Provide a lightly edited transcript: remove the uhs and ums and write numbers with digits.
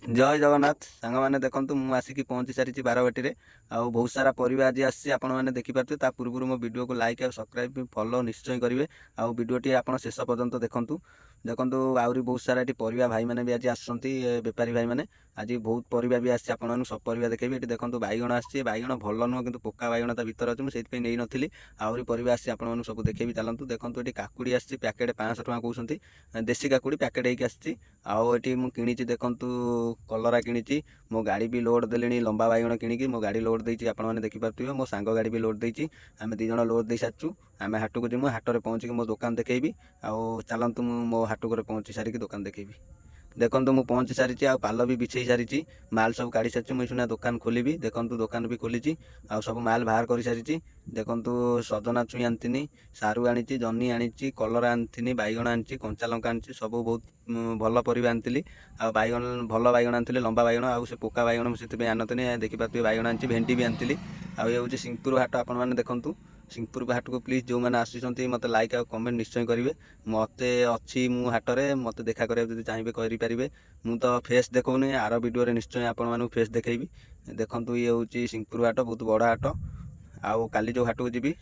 जय जगन्नाथ सांग मैंने देखो मुझे आसिक पहुँची सारी बारवाटी आउ बहुत सारा परिवा आज आसी आपने देखिपे ता पूर्व मो वीडियो को लाइक और सब्सक्राइब फॉलो निश्चय करेंगे आउ वीडियोटी आप शेष पर्यंत देखूँ देखो आहरी बहुत सारा ये परिवा भाई मैंने भी आज आसुँच बेपारी भाई मैंने आज बहुत परिवा भी आसी आप सब परिवा देखेबी ये देखो बैगण आसी बैगण भल नुह कि पोका बैगण ता भर अच्छे मुझे नहीं नी आहरी परिवा आसी आप सब देखेबी चलतु देखो ये काकुड़ी आसी पैकेट 500 टଙ୍କା कहते देसी काकुड़ी पैकेट होगी आसी आउटी मुझे देखूँ कलरा किणी मो गाड़ी भी लोड देली लंबा बैगण किणी मो गाड़ी लोड देती आपने देखिपे मो सांग गाड़ी भी लोड देती आम दी जन लोड दे सारी आम हाट को जीमु हाट में पहुँचिक मो दुकान देखेबी आउ चलतु मो हाट को पहुँची सारिक दुकान देखेबी देखो मुझे पहुँची सारी आ पाल भी बिछे सारी माल सब काढ़ी सारी मुझे सुना दुकान खोलि देखो दुकान भी खोली आ सब माल बाहर कर सारी देखो सजना छुई आनी सारू आनी जनी आनी कलरा आनी बैगण आनी कंचा लंका आनी सब बहुत भल परिवा आनी आ बैगण भल बैगण आनी लंबा बैगण आउ से पोका बैगण से आनी देखिपे बैगण आनी भेंडी भी आनी आउ ये हूँ सिंहपुर हाट आपण मैंने देखूँ सिंहपुर हाट को प्लीज जो मैंने आसुँच मत लाइक और कमेंट निश्चय करेंगे मत अच्छी मु हाटरे मत देखा करेंगे चाहिए करेंगे मु तो फेस देखनी आर वीडियो निश्चय आपण फेस देखी देखो ये हूँ सिंहपुर हाट बहुत बड़ा हाट आउ काली जो हाट को जी